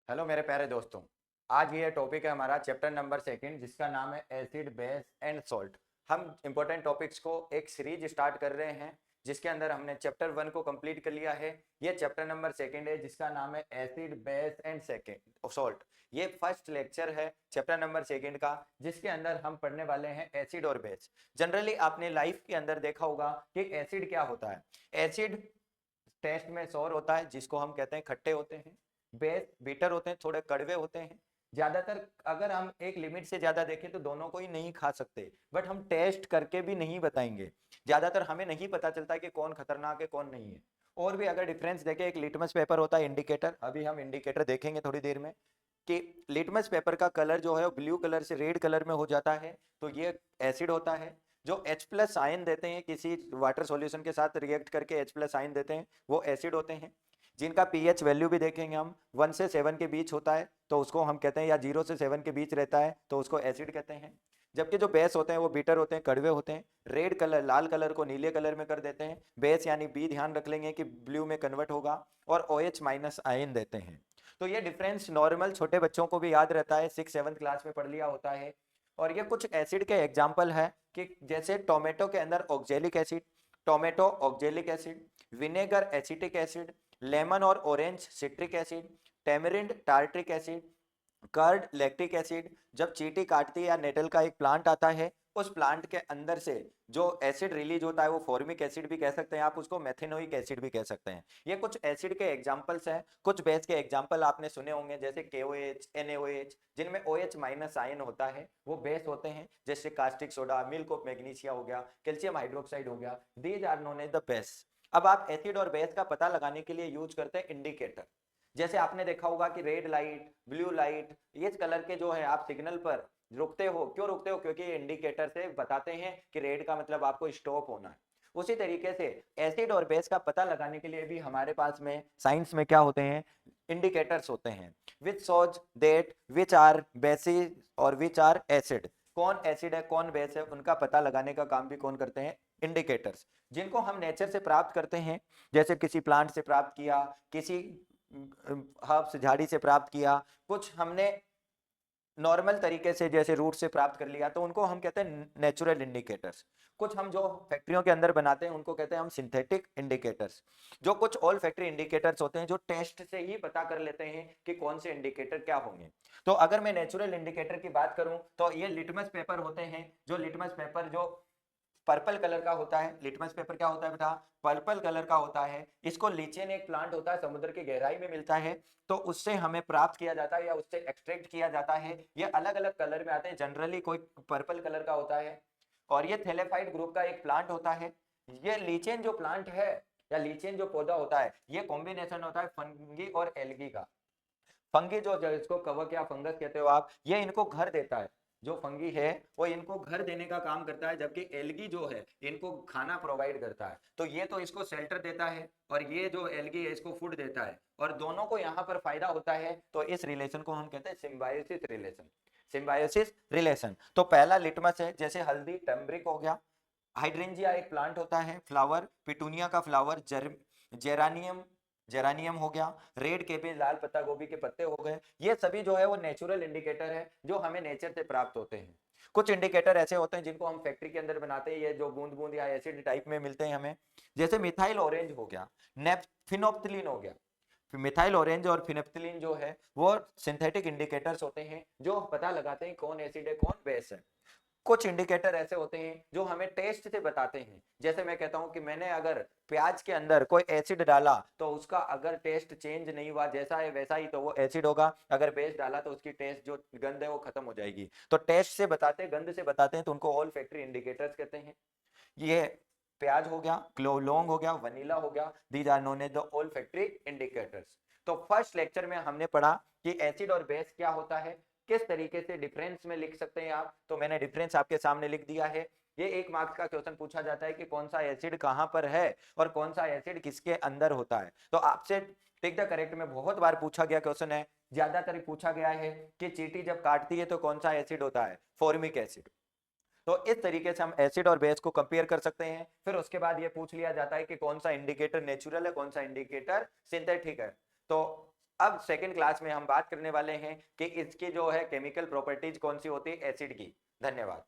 Hello मेरे प्यारे दोस्तों। आज ये टॉपिक है हमारा चैप्टर नंबर सेकंड, जिसका नाम है एसिड बेस एंड सॉल्ट। हम इंपॉर्टेंट टॉपिक्स को एक सीरीज स्टार्ट कर रहे हैं, जिसके अंदर हमने चैप्टर वन को कंप्लीट कर लिया है। ये चैप्टर नंबर सेकंड है, जिसका नाम है acid base and second salt. ये फर्स्ट लेक्चर है चैप्टर नंबर सेकंड का, जिसके अंदर हम पढ़ने वाले हैं एसिड और बेस। जनरली आपने लाइफ के अंदर देखा होगा कि एसिड क्या होता है। एसिड टेस्ट में सोर होता है, जिसको हम कहते हैं खट्टे होते हैं। बेस बीटर होते हैं, थोड़े कड़वे होते हैं। ज्यादातर अगर हम एक लिमिट से ज्यादा देखें तो दोनों को ही नहीं खा सकते, बट हम टेस्ट करके भी नहीं बताएंगे। ज्यादातर हमें नहीं पता चलता कि कौन खतरनाक है कौन नहीं है। और भी अगर डिफरेंस देखें, एक लिटमस पेपर होता है, इंडिकेटर। अभी हम इंडिकेटर देखेंगे थोड़ी देर में कि लिटमस पेपर का कलर जो है ब्लू कलर से रेड कलर में हो जाता है, तो ये एसिड होता है। जो H प्लस आयन देते हैं किसी वाटर सॉल्यूशन के साथ रिएक्ट करके H प्लस आयन देते हैं, वो एसिड होते हैं। जिनका पीएच वैल्यू भी देखेंगे हम 1 से 7 के बीच होता है तो उसको हम कहते हैं, या 0 से 7 के बीच रहता है तो उसको एसिड कहते हैं। जबकि जो बेस होते हैं वो बीटर होते हैं, कड़वे होते हैं। रेड कलर, लाल कलर को नीले कलर में कर देते हैं। बेस यानी बी ध्यान रख लेंगे कि ब्लू में कन्वर्ट होगा, और OH माइनस आयन देते हैं। तो ये डिफरेंस नॉर्मल छोटे बच्चों को भी याद रहता है, 6 7 क्लास में पढ़ लिया होता है। और ये कुछ एसिड के एग्जाम्पल है कि जैसे टोमेटो के अंदर oxalic acid, tomato oxalic acid, vinegar acetic acid, lemon और orange citric acid, tamarind tartaric acid, curd lactic acid. जब चींटी काटती है या नेटल का एक प्लांट आता है, उस प्लांट के अंदर से जो एसिड रिलीज होता है वो फॉर्मिक एसिड भी कह सकते हैं आप उसको, मेथेनोइक एसिड भी कह सकते हैं। ये कुछ एसिड के एग्जांपल्स हैं। कुछ बेस के एग्जांपल आपने सुने होंगे, जैसे KOH, NaOH, जिनमें OH माइनस आयन होता है, वो बेस होते हैं। जैसे caustic soda, milk of magnesia हो गया, कैल्शियम हाइड्रोक्साइड हो गया, these are known as the base. अब आप एसिड और बेस का पता लगाने के लिए यूज करते हैं इंडिकेटर। जैसे आपने देखा होगा कि रेड लाइट, ब्लू लाइट, ये कलर के जो है आप सिग्नल पर रुकते हो। क्यों रुकते हो? क्योंकि ये इंडिकेटर से बताते हैं कि रेड का मतलब आपको स्टॉप होना है। उसी तरीके से एसिड और बेस का पता लगाने के लिए भी हमारे पास में साइंस में क्या होते हैं, इंडिकेटर्स होते हैं, which shows that which are bases और विच आर एसिड। कौन एसिड है कौन बेस है, उनका पता लगाने का काम भी कौन करते हैं, इंडिकेटर्स, जिनको हम नेचर से प्राप्त करते हैं। जैसे किसी प्लांट से प्राप्त किया, किसी हर्ब्स झाड़ी से प्राप्त किया, कुछ हमने नॉर्मल तरीके से जैसे रूट से प्राप्त कर लिया, तो उनको हम कहते हैं नेचुरल इंडिकेटर्स। कुछ हम जो फैक्ट्रियों के अंदर बनाते हैं उनको कहते हैं हम सिंथेटिक इंडिकेटर्स। जो कुछ ऑल फैक्ट्री इंडिकेटर्स होते हैं जो टेस्ट से ही पता कर लेते हैं कि कौन से इंडिकेटर क्या होंगे। तो अगर मैं नेचुरल इंडिकेटर की बात करूं तो ये लिटमस पेपर होते हैं। जो लिटमस पेपर जो पर्पल कलर का होता है, लिटमस पेपर क्या होता है बेटा, पर्पल कलर का होता है। इसको लीचेन एक प्लांट होता है, समुद्र की गहराई में मिलता है, तो उससे हमें प्राप्त किया जाता है या उससे एक्सट्रैक्ट किया जाता है। ये अलग अलग कलर में आते हैं, जनरली कोई पर्पल कलर का होता है। और ये थैलेफाइट ग्रुप का एक प्लांट होता है। ये लीचेन जो प्लांट है या लीचेन जो पौधा होता है, ये कॉम्बिनेशन होता है फंगी और एल्गी का। फंगी जो इसको कवक या फंगस कहते हो आप, ये इनको घर देता है। जो फंगी है वो इनको घर देने का काम करता है, जबकि एल्गी जो है इनको खाना प्रोवाइड करता है। तो ये तो इसको शेल्टर देता है और ये जो एल्गी है इसको फूड देता है, और दोनों को यहाँ पर फायदा होता है। तो इस रिलेशन को हम कहते हैं सिम्बायोसिस रिलेशन। Symbiosis relation. तो पहला लिटमस है, जैसे हल्दी टर्मरिक हो गया। हाइड्रेंजिया एक प्लांट होता है, फ्लावर पिटूनिया का फ्लावर, जेरानियम जेरानियम हो गया, रेड केबेज लाल पत्ता गोभी के पत्ते हो गए। ये सभी जो है वो नेचुरल इंडिकेटर है जो हमें नेचर से प्राप्त होते हैं। कुछ इंडिकेटर ऐसे होते हैं जिनको हम फैक्ट्री के अंदर बनाते हैं, ये जो बूंद बूंद या एसिड टाइप में मिलते हैं हमें। जैसे मिथाइल ऑरेंज हो गया, फिनोप्थिलीन हो गया। मिथाइल ऑरेंज और फिनेप्थिलीन जो है वो सिंथेटिक इंडिकेटर्स होते हैं जो पता लगाते हैं कौन एसिड है कौन बेस है। कुछ इंडिकेटर ऐसे होते हैं जो हमें टेस्ट से बताते हैं। जैसे मैं कहता हूं कि मैंने अगर प्याज के अंदर कोई एसिड डाला तो उसका अगर टेस्ट चेंज नहीं हुआ, जैसा है वैसा ही, तो वो एसिड होगा। अगर बेस डाला तो उसकी टेस्ट जो गंध है वो खत्म हो जाएगी। तो टेस्ट से बताते हैं, गंध से बताते हैं, तो उनको ऑल फैक्ट्री इंडिकेटर्स कहते हैं। ये प्याज हो गया, क्लोलोंग हो गया, वनीला हो गया, these are known as the olfactory indicators. तो फर्स्ट लेक्चर में हमने पढ़ा कि एसिड और बेस क्या होता है, किस तरीके से डिफरेंस में लिख सकते हैं आप। तो मैंने डिफरेंस आपके सामने लिख दिया है। ये 1 मार्क्स का क्वेश्चन पूछा जाता है कि कौन सा एसिड कहां पर है और कौन सा एसिड किसके अंदर होता है। तो आपसे टिक द करेक्ट में बहुत बार पूछा गया क्वेश्चन है। ज्यादातर पूछा गया है कि चींटी जब काटती है तो कौन सा एसिड होता है, फॉर्मिक एसिड। तो इस तरीके से हम एसिड और बेस को कंपेयर कर सकते हैं। फिर उसके बाद ये पूछ लिया जाता है कि कौन सा इंडिकेटर नेचुरल है कौन सा इंडिकेटर सिंथेटिक है। तो अब सेकंड क्लास में हम बात करने वाले हैं कि इसकी जो है केमिकल प्रॉपर्टीज कौन सी होती है एसिड की। धन्यवाद।